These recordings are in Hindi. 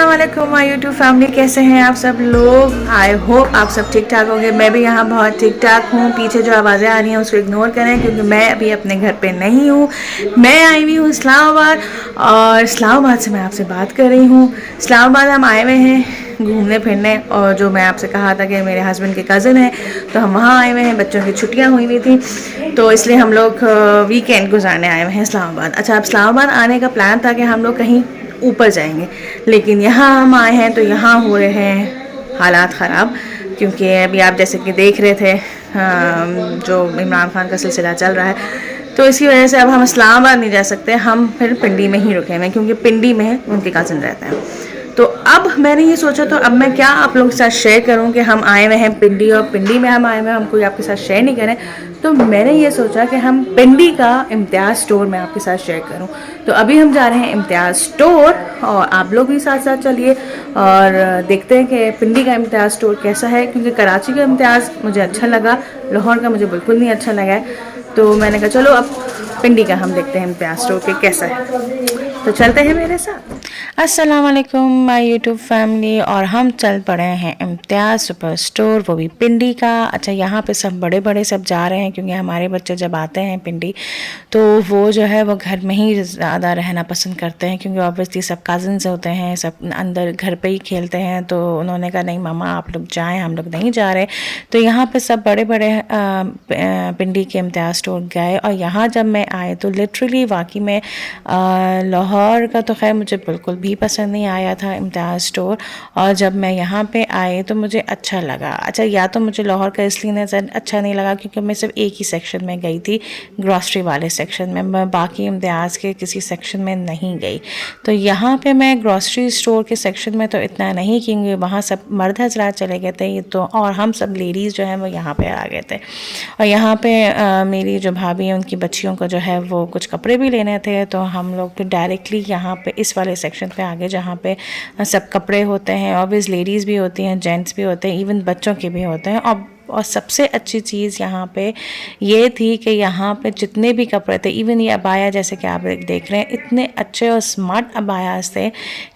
अस्सलाम माय यूट्यूब फैमिली, कैसे हैं आप सब लोग। आई होप आप सब ठीक ठाक होंगे। मैं भी यहाँ बहुत ठीक ठाक हूँ। पीछे जो आवाज़ें आ रही हैं उसको इग्नोर करें क्योंकि मैं अभी अपने घर पे नहीं हूँ। मैं आई हुई हूँ इस्लामाबाद और इस्लामाबाद से मैं आपसे बात कर रही हूँ। इस्लामाबाद हम आए हुए हैं घूमने फिरने, और जो मैं आपसे कहा था कि मेरे हस्बैंड के कज़न हैं तो हम वहाँ आए हुए हैं। बच्चों की छुट्टियाँ हुई हुई थी तो इसलिए हम लोग वीकेंड गुजारने आए हुए हैं इस्लामाबाद। अच्छा, अब इस्लामाबाद आने का प्लान था कि हम लोग कहीं ऊपर जाएंगे, लेकिन यहाँ हम आए हैं तो यहाँ हो रहे हैं हालात ख़राब, क्योंकि अभी आप जैसे कि देख रहे थे जो इमरान खान का सिलसिला चल रहा है, तो इसकी वजह से अब हम इस्लामाबाद नहीं जा सकते। हम फिर पिंडी में ही रुके हैं क्योंकि पिंडी में उनके कज़न रहते हैं। तो अब मैंने ये सोचा, तो अब मैं क्या आप लोगों के साथ शेयर करूं कि हम आए हुए हैं पिंडी और पिंडी में हम आए हुए हैं, हम कोई आपके साथ शेयर नहीं करें। तो मैंने ये सोचा कि हम पिंडी का इम्तियाज़ स्टोर मैं आपके साथ शेयर करूं। तो अभी हम जा रहे हैं इम्तियाज़ स्टोर और आप लोग भी साथ साथ चलिए और देखते हैं कि पिंडी का इम्तियाज़ स्टोर कैसा है, क्योंकि कराची का इम्तियाज़ मुझे अच्छा लगा, लाहौर का मुझे बिल्कुल नहीं अच्छा लगा है। तो मैंने कहा चलो अब पिंडी का हम देखते हैं इम्तियाज़ स्टोर के कैसा है। तो चलते हैं मेरे साथ। अस्सलाम वालेकुम माय यूट्यूब फैमिली, और हम चल पड़े हैं इम्तियाज़ सुपर स्टोर, वो भी पिंडी का। अच्छा, यहाँ पे सब बड़े बड़े सब जा रहे हैं क्योंकि हमारे बच्चे जब आते हैं पिंडी तो वो जो है वो घर में ही ज़्यादा रहना पसंद करते हैं, क्योंकि ऑब्वियसली सब कज़न्स होते हैं, सब अंदर घर पे ही खेलते हैं। तो उन्होंने कहा नहीं मामा आप लोग जाएँ, हम लोग नहीं जा रहे। तो यहाँ पे सब बड़े बड़े पिंडी के इम्तियाज़ स्टोर गए, और यहाँ जब मैं आए तो लिटरली वाकई में लाहौर का तो खैर मुझे बिल्कुल भी पसंद नहीं आया था इम्तियाज़ स्टोर, और जब मैं यहाँ पे आई तो मुझे अच्छा लगा। अच्छा, या तो मुझे लाहौर का इसलिए नज़र अच्छा नहीं लगा क्योंकि मैं सिर्फ एक ही सेक्शन में गई थी, ग्रॉसरी वाले सेक्शन में, मैं बाकी इम्तियाज़ के किसी सेक्शन में नहीं गई। तो यहाँ पे मैं ग्रॉसरी स्टोर के सेक्शन में तो इतना नहीं, क्योंकि वहाँ सब मर्द हजरात चले गए थे तो, और हम सब लेडीज़ जो हैं वो यहाँ पे आ गए थे। और यहाँ पे मेरी जो भाभी हैं उनकी बच्चियों को जो है वो कुछ कपड़े भी लेने थे, तो हम लोग तो डायरेक्टली यहाँ पे इस वाले सेक्शन पे आगे जहाँ पे सब कपड़े होते हैं, ऑब्वियस लेडीज़ भी होती हैं, जेंट्स भी होते हैं, इवन बच्चों के भी होते हैं। और सबसे अच्छी चीज़ यहाँ पे ये थी कि यहाँ पे जितने भी कपड़े थे, इवन ये अबाया जैसे कि आप देख रहे हैं, इतने अच्छे और स्मार्ट अबायाज़ थे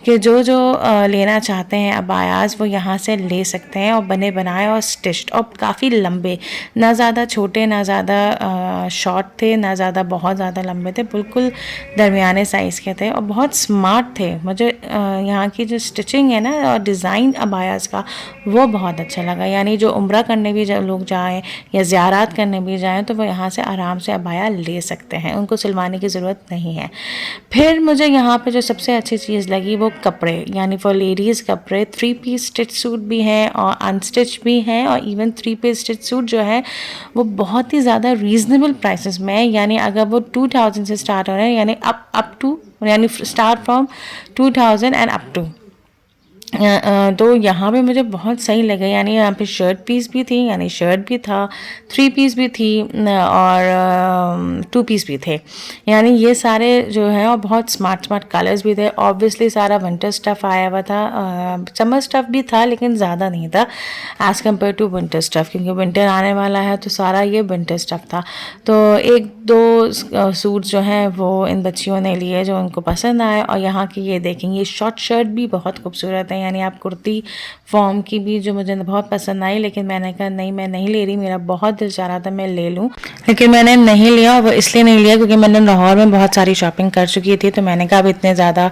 कि जो लेना चाहते हैं अबायाज़ वो यहाँ से ले सकते हैं, और बने बनाए और स्टिच्ड, और काफ़ी लंबे, ना ज़्यादा छोटे ना ज़्यादा शॉर्ट थे, ना ज़्यादा बहुत ज़्यादा लंबे थे, बिल्कुल दरमियाने साइज़ के थे और बहुत स्मार्ट थे। मुझे यहाँ की जो स्टिचिंग है ना और डिज़ाइन अबायाज़ का वो बहुत अच्छा लगा। यानी जो उम्रा करने भी जब लोग जाएं या ज़ियारत करने भी जाएं तो वो यहाँ से आराम से अबाया ले सकते हैं, उनको सिलवाने की ज़रूरत नहीं है। फिर मुझे यहाँ पे जो सबसे अच्छी चीज़ लगी वो कपड़े, यानी फॉर लेडीज़ कपड़े 3 पीस स्टिच सूट भी हैं और अनस्टिच भी हैं, और इवन 3 पीस स्टिच सूट जो है वो बहुत ही ज़्यादा रीज़नेबल प्राइसेस में है। यानी अगर वो 2000 से स्टार्ट हो रहे हैं, यानी अप टू, यानी start from 2000 and up to. तो यहाँ पे मुझे बहुत सही लगा। यानी यहाँ पे शर्ट पीस भी थी, यानी शर्ट भी था, 3 पीस भी थी और 2 पीस भी थे। यानी ये सारे जो है और बहुत स्मार्ट कलर्स भी थे। ऑब्वियसली सारा विंटर स्टफ़ आया हुआ था, समर स्टफ़ भी था लेकिन ज़्यादा नहीं था as compare to winter stuff, क्योंकि विंटर आने वाला है तो सारा ये विंटर स्टफ़ था। तो 1-2 सूट जो हैं वो इन बच्चियों ने लिए जो उनको पसंद आए। और यहाँ की ये देखेंगे, ये शॉर्ट शर्ट भी बहुत खूबसूरत है, यानी आप कुर्ती फॉर्म की भी जो मुझे बहुत पसंद आई, लेकिन मैंने कहा नहीं मैं नहीं ले रही, मेरा बहुत दिल चाह रहा था मैं ले लूँ लेकिन मैंने नहीं लिया। और वो इसलिए नहीं लिया क्योंकि मैंने लाहौर में बहुत सारी शॉपिंग कर चुकी थी, तो मैंने कहा अब इतने ज़्यादा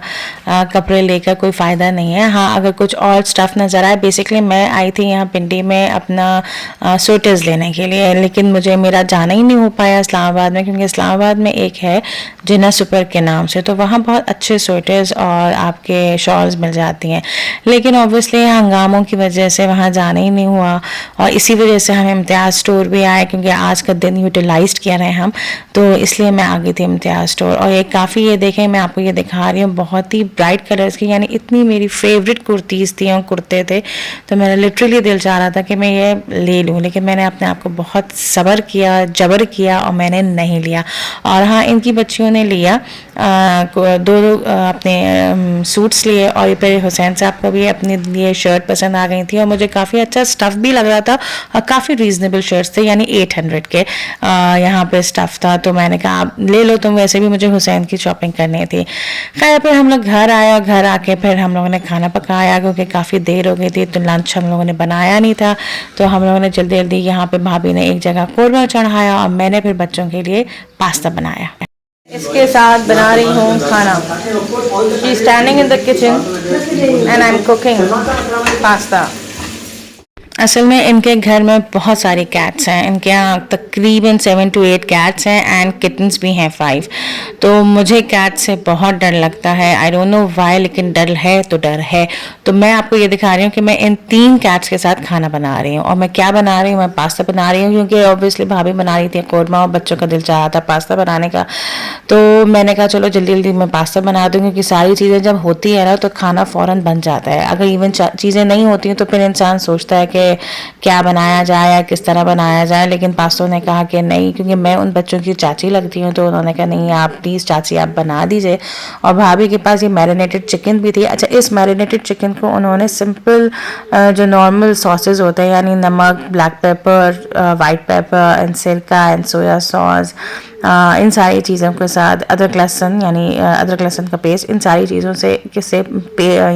कपड़े लेकर कोई फ़ायदा नहीं है। हाँ, अगर कुछ और स्टफ़ नज़र आए, बेसिकली मैं आई थी यहाँ पिंडी में अपना स्वेटर्स लेने के लिए, लेकिन मुझे मेरा जाना ही नहीं हो पाया इस्लामाबाद में, क्योंकि इस्लामाबाद में एक है जिन्ना सुपर के नाम से, तो वहाँ बहुत अच्छे स्वेटर्स और आपके शॉल्स मिल जाती हैं। लेकिन ऑब्वियसली हंगामों की वजह से वहाँ जाना ही नहीं हुआ, और इसी वजह से हम इम्तियाज़ स्टोर भी आए, क्योंकि आज का दिन यूटिलाइज़ किया रहे हम, तो इसलिए मैं आ गई थी इम्तियाज़ स्टोर। और ये काफ़ी, ये देखें मैं आपको ये दिखा रही हूँ, बहुत ही ब्राइट कलर्स की, यानी इतनी मेरी फेवरेट कुर्तीज़ थी और कुर्ते थे, तो मेरा लिटरली दिल चाह रहा था कि मैं ये ले लूँ, लेकिन मैंने अपने आप को बहुत सब्र किया, जबर किया और मैंने नहीं लिया। और हाँ, इनकी बच्चियों ने लिया, दो अपने सूट्स लिए, और ये फिर हुसैन साहब का भी अपने लिए शर्ट पसंद आ गई थी और मुझे काफ़ी अच्छा स्टफ़ भी लग रहा था और काफ़ी रीज़नेबल शर्ट्स थे, यानी 800 के यहाँ पे स्टफ़ था। तो मैंने कहा आप ले लो तुम, वैसे भी मुझे हुसैन की शॉपिंग करनी थी। खैर फिर हम लोग घर आए और घर आके फिर हम लोगों ने खाना पकाया क्योंकि काफ़ी देर हो गई थी, तो लंच हम लोगों ने बनाया नहीं था। तो हम लोगों ने जल्दी जल्दी यहाँ पे भाभी ने एक जगह कोरमा चढ़ाया और मैंने फिर बच्चों के लिए पास्ता बनाया। इसके साथ बना रही हूँ खाना। She is standing in the kitchen and I am cooking pasta. असल में इनके घर में बहुत सारी कैट्स हैं, इनके यहाँ तकरीबन 7 to 8 कैट्स हैं एंड किटन्स भी हैं 5। तो मुझे कैट से बहुत डर लगता है, आई डोंट नो वाई, लेकिन डर है तो डर है। तो मैं आपको ये दिखा रही हूँ कि मैं इन 3 कैट्स के साथ खाना बना रही हूँ। और मैं क्या बना रही हूँ, मैं पास्ता बना रही हूँ क्योंकि ऑब्वियसली भाभी बना रही थी कोरमा और बच्चों का दिल चाह रहा था पास्ता बनाने का। तो मैंने कहा चलो जल्दी जल्दी मैं पास्ता बना दूँ, क्योंकि सारी चीज़ें जब होती है ना तो खाना फ़ौरन बन जाता है। अगर इवन चीज़ें नहीं होती हैं तो फिर इंसान सोचता है कि क्या बनाया जाए या किस तरह बनाया जाए। लेकिन पास्तों ने कहा कि नहीं, क्योंकि मैं उन बच्चों की चाची लगती हूँ, तो उन्होंने कहा नहीं आप प्लीज़ चाची आप बना दीजिए। और भाभी के पास ये मैरिनेटेड चिकन भी थी। अच्छा, इस मैरिनेटेड चिकन को उन्होंने सिंपल जो नॉर्मल सॉसेज होते हैं, यानी नमक, black pepper, white paper and सिरका एंड सोया सॉस, इन सारी चीज़ों के साथ अदरक लहसुन, यानी अदरक लहसुन का पेस्ट, इन सारी चीज़ों से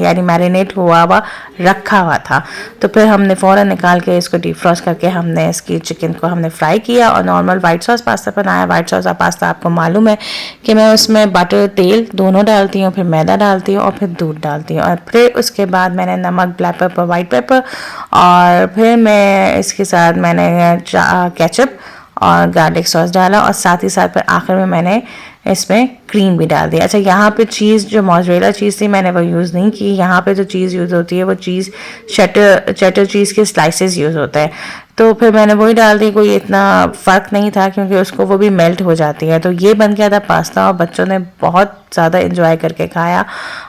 यानी मैरिनेट हुआ हुआ रखा हुआ था। तो फिर हमने फ़ौरन निकाल के इसको डीप फ्रॉस्ट करके हमने इसकी चिकन को हमने फ्राई किया और नॉर्मल वाइट सॉस पास्ता बनाया। वाइट सॉस पास्ता आपको मालूम है कि मैं उसमें बटर तेल दोनों डालती हूँ, फिर मैदा डालती हूँ और फिर दूध डालती हूँ। और फिर उसके बाद मैंने नमक, ब्लैक पेपर, वाइट पेपर और फिर मैं इसके साथ मैंने केचप और गार्लिक सॉस डाला और साथ ही साथ फिर आखिर में मैंने इसमें क्रीम भी डाल दिया। अच्छा, यहाँ पे चीज़ जो मोज़रेला चीज़ थी मैंने वो यूज़ नहीं की। यहाँ पे जो चीज़ यूज़ होती है वो चीज़ चटर चीज़ के स्लाइसेस यूज़ होते हैं, तो फिर मैंने वही डाल दी। कोई इतना फ़र्क नहीं था क्योंकि उसको वो भी मेल्ट हो जाती है। तो ये बन गया था पास्ता और बच्चों ने बहुत ज़्यादा इंजॉय करके खाया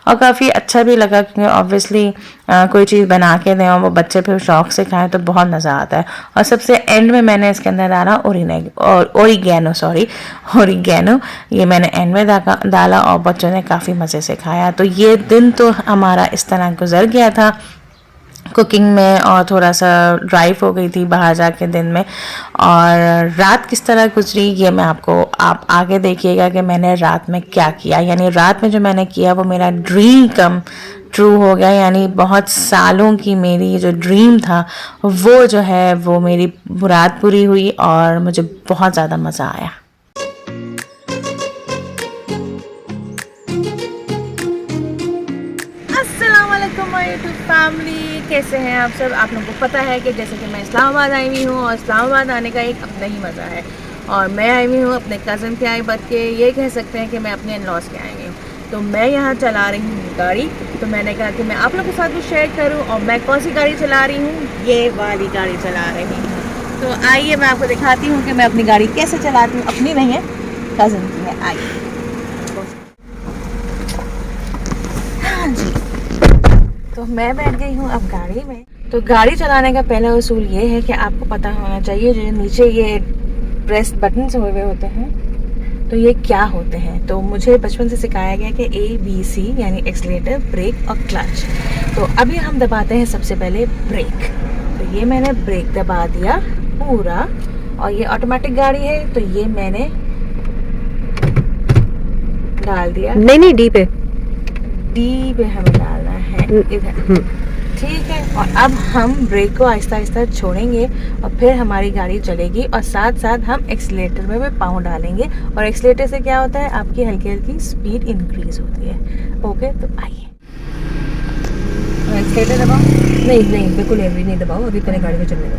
और काफ़ी अच्छा भी लगा, क्योंकि ऑब्वियसली कोई चीज़ बना के दें और वो बच्चे फिर शौक़ से खाएं तो बहुत मज़ा आता है। और सबसे एंड में मैंने इसके अंदर डाला ओरिगैनो, ये मैंने एंड में डाला और बच्चों ने काफ़ी मज़े से खाया। तो ये दिन तो हमारा इस तरह गुजर गया था कुकिंग में और थोड़ा सा ड्राइव हो गई थी बाहर जाके दिन में। और रात किस तरह गुजरी ये मैं आप आगे देखिएगा कि मैंने रात में क्या किया। यानी रात में जो मैंने किया वो मेरा ड्रीम कम ट्रू हो गया, यानी बहुत सालों की मेरी जो ड्रीम था वो जो है वो मेरी रात पूरी हुई और मुझे बहुत ज़्यादा मज़ा आया। फैमिली, कैसे हैं आप सब? आप लोगों को पता है कि जैसे कि मैं इस्लामाबाद आई हुई हूँ और इस्लामाबाद आने का एक अपना ही मज़ा है। और मैं आई हुई हूँ अपने कज़न के आई बद के, ये कह सकते हैं कि मैं अपने इन-लॉज़ के आई हुई हूँ। तो मैं यहाँ चला रही हूँ गाड़ी, तो मैंने कहा कि मैं आप लोगों के साथ भी शेयर करूँ। और मैं कौन सी गाड़ी चला रही हूँ? ये वाली गाड़ी चला रही हूँ। तो आइए मैं आपको दिखाती हूँ कि मैं अपनी गाड़ी कैसे चलाती हूँ। अपनी नहीं है, कज़न की है। आइए। हाँ जी, तो मैं बैठ गई हूँ अब गाड़ी में। तो गाड़ी चलाने का पहला उसूल ये है कि आपको पता होना चाहिए जो नीचे ये प्रेस बटन हुए होते हैं तो ये क्या होते हैं। तो मुझे बचपन से सिखाया गया कि ABC यानी एक्सीलरेटर, ब्रेक और क्लच। तो अभी हम दबाते हैं सबसे पहले ब्रेक। तो ये मैंने ब्रेक दबा दिया पूरा और ये ऑटोमेटिक गाड़ी है तो ये मैंने डाल दिया। नहीं डी पे हमें डालना है इधर, ठीक है। और अब हम ब्रेक को आहिस्ता आहिस्ता छोड़ेंगे और फिर हमारी गाड़ी चलेगी और साथ साथ हम एक्सीलरेटर में भी पाँव डालेंगे। और एक्सीलरेटर से क्या होता है, आपकी हल्की हल्की स्पीड इंक्रीज होती है। ओके, तो आइए एक्सीलरेटर दबाओ। नहीं बिल्कुल अभी नहीं दबाओ, अभी पहले गाड़ी में चलने दो।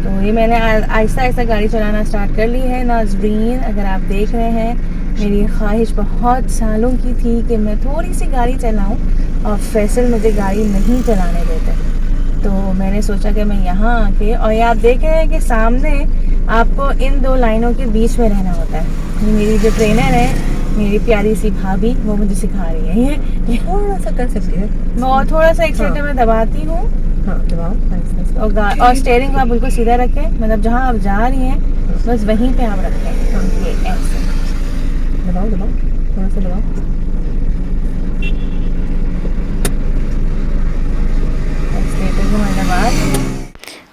तो ये मैंने आहिस्ता आहिस्ता गाड़ी चलाना स्टार्ट कर ली है। नाज़रीन, अगर आप देख रहे हैं, मेरी ख्वाहिश बहुत सालों की थी कि मैं थोड़ी सी गाड़ी चलाऊं और फैसल मुझे गाड़ी नहीं चलाने देते। तो मैंने सोचा कि मैं यहाँ आके, और ये आप देख रहे हैं कि सामने आपको इन दो लाइनों के बीच में रहना होता है। ये मेरी जो ट्रेनर है, मेरी प्यारी सी भाभी, वो मुझे सिखा रही है। ये थोड़ा सा कर सकती है, मैं थोड़ा सा एक्सीलरेटर में दबाती हूँ। हाँ दबाओ। और स्टीयरिंग को आप बिल्कुल सीधा रखें, मतलब जहाँ आप जा रही हैं बस वहीं पे आप रखें। हाँ, ये ऐसे दबाओ थोड़ा सा दबाओ।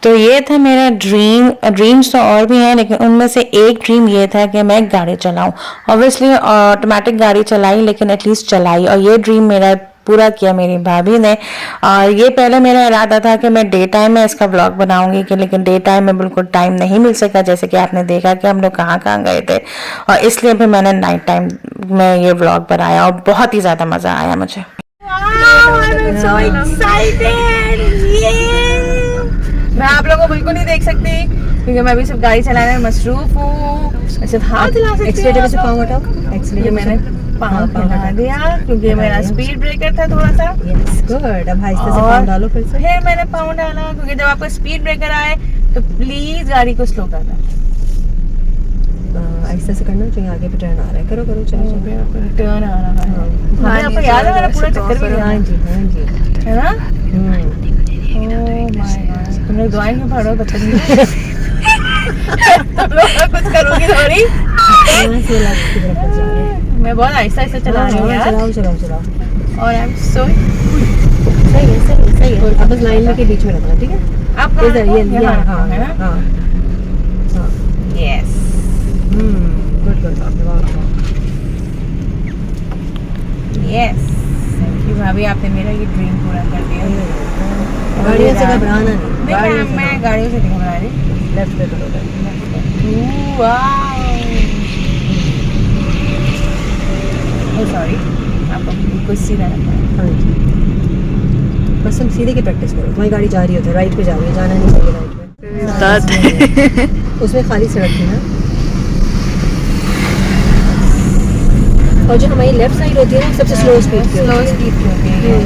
तो ये था मेरा ड्रीम्स तो और भी हैं, लेकिन उनमें से एक ड्रीम ये था कि मैं गाड़ी चलाऊं। ऑब्वियसली ऑटोमेटिक गाड़ी चलाई, लेकिन एटलीस्ट चलाई। और ये ड्रीम मेरा पूरा किया मेरी भाभी ने। और ये पहले मेरा इरादा था कि मैं डे टाइम में इसका व्लॉग बनाऊंगी, कि लेकिन डे टाइम में बिल्कुल टाइम नहीं मिल सका, जैसे कि आपने देखा कि हम लोग कहाँ कहाँ गए थे। और इसलिए फिर मैंने नाइट टाइम में ये व्लॉग बनाया और बहुत ही ज़्यादा मज़ा आया मुझे। मैं आप लोगों को बिल्कुल नहीं देख सकती क्योंकि मैं अभी सिर्फ गाड़ी चलाने में मसरूफ हूँ। सिर्फ हाथ हिला सकती हूँ। एक्सीलेटर से पाँव हटाओ, एक्सीलेटर मैंने पाँव हिला दिया क्योंकि मेरा स्पीड ब्रेकर था थोड़ा सा। Yes good. अब आहिस्ते से पाँव डालो फिर से। फिर मैंने पाँव डाला क्योंकि जब आपका स्पीड ब्रेकर आए तो प्लीज गाड़ी को स्लो करना। आहिस्ते से करना चाहिए, आगे पे टर्न आ रहा है। करो करो, चलो चलो। टर्न आ रहा है। हाँ, आपको याद है मेरा पूरा चक्कर भी? हाँ जी हाँ जी, है ना? तुम लोग दुआएं क्यों पढ़ो? पता नहीं तुम लोग कुछ करोगी थोड़ी। मैं बहुत आहिस्ता आहिस्ता चला रही हूँ यार। चलाओ चलाओ चलाओ। और आई एम सो सही है सही है सही है। अब बस लाइन में के बीच में रखना, ठीक है? आप इधर ये हाँ हाँ है ना? हाँ yes. Good good. Yes, thank you भाभी, आपने मेरा ये ड्रीम पूरा कर दिया। गाड़ियों से घबराना नहीं। मैं गाड़ियों से नहीं घबरा रही। लेफ्ट पे करो, सॉरी, आपको बिल्कुल सीधा रखना है। हाँ जी, बस तुम सीधे की प्रैक्टिस करो। तुम्हारी गाड़ी जा रही होती है, राइट पे जा रही है, जाना नहीं चाहिए राइट पे। उसमें खाली सड़क थी ना, और जो हमारी लेफ्ट साइड होती है ना सबसे स्लो स्पीड की होती है।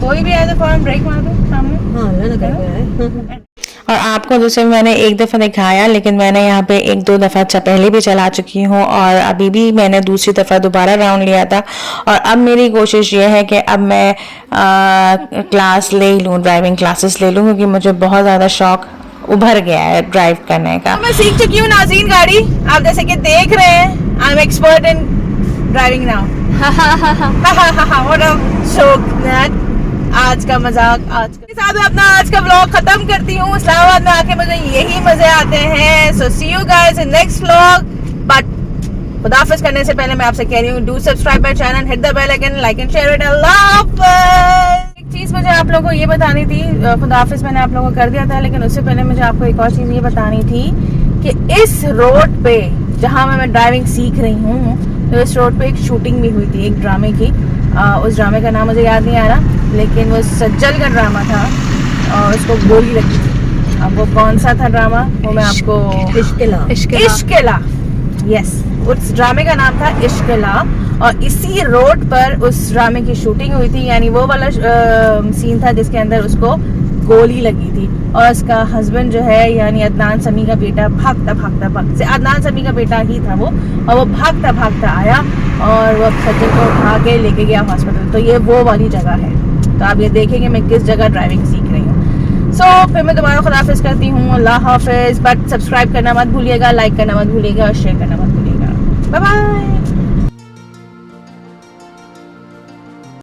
कोई भी आए तो फौरन ब्रेक मार दो सामने। हाँ ना कर। और आपको जैसे मैंने एक दफ़ा दिखाया, लेकिन मैंने यहाँ पे एक दो दफ़ा पहले भी चला चुकी हूँ और अभी भी मैंने दूसरी दफ़ा दोबारा राउंड लिया था। और अब मेरी कोशिश ये है कि अब मैं क्लास ले लूँ, ड्राइविंग क्लासेस ले लूँ, क्योंकि मुझे बहुत ज़्यादा शौक उभर गया है ड्राइव करने का। मैं सीख चुकी हूँ नाज़रीन गाड़ी, आप जैसे कि देख रहे हैं। I am expert in driving now. आज का मजाक आज के साथ मैं अपना आज का व्लॉग खत्म करती हूँ। इस्लामाबाद में आके मुझे यही मजे आते हैं। So see you guys in next vlog. But खुदाफिज करने से पहले मैं आपसे कह रही हूँ, do subscribe my channel, hit the bell icon, like and share it. अल्लाह हाफ़िज़। एक चीज मुझे आप लोगों को ये बतानी थी, खुदाफिज मैंने आप लोगों को कर दिया था, लेकिन उससे पहले मुझे आपको एक और चीज ये बतानी थी कि इस रोड पे जहाँ मैं ड्राइविंग सीख रही हूँ, तो इस रोड पे एक शूटिंग भी हुई थी एक ड्रामे की। उस ड्रामे का नाम मुझे याद नहीं आ रहा, लेकिन वो सज्जल का ड्रामा था और उसको गोली लगी थी। अब वो कौन सा था ड्रामा, वो मैं आपको इश्किला, यस, उस ड्रामे का नाम था इश्किला। और इसी रोड पर उस ड्रामे की शूटिंग हुई थी, यानी वो वाला सीन था जिसके अंदर उसको गोली लगी थी। और उसका हस्बैंड जो है, यानी अदनान समी का बेटा, भागता अदनान समी का बेटा ही था वो, और वो भागता आया और वो सज्जन को उठा के लेके गया हॉस्पिटल। तो ये वो वाली जगह है। तो आप ये देखेंगे मैं किस जगह ड्राइविंग सीख रही हूँ। सो फिर मैं दोबारा खुदाफिज करती हूँ। अल्लाह हाफिज़। बट सब्सक्राइब करना मत भूलिएगा, लाइक करना मत भूलिएगा और शेयर करना मत भूलिएगा। Bye bye.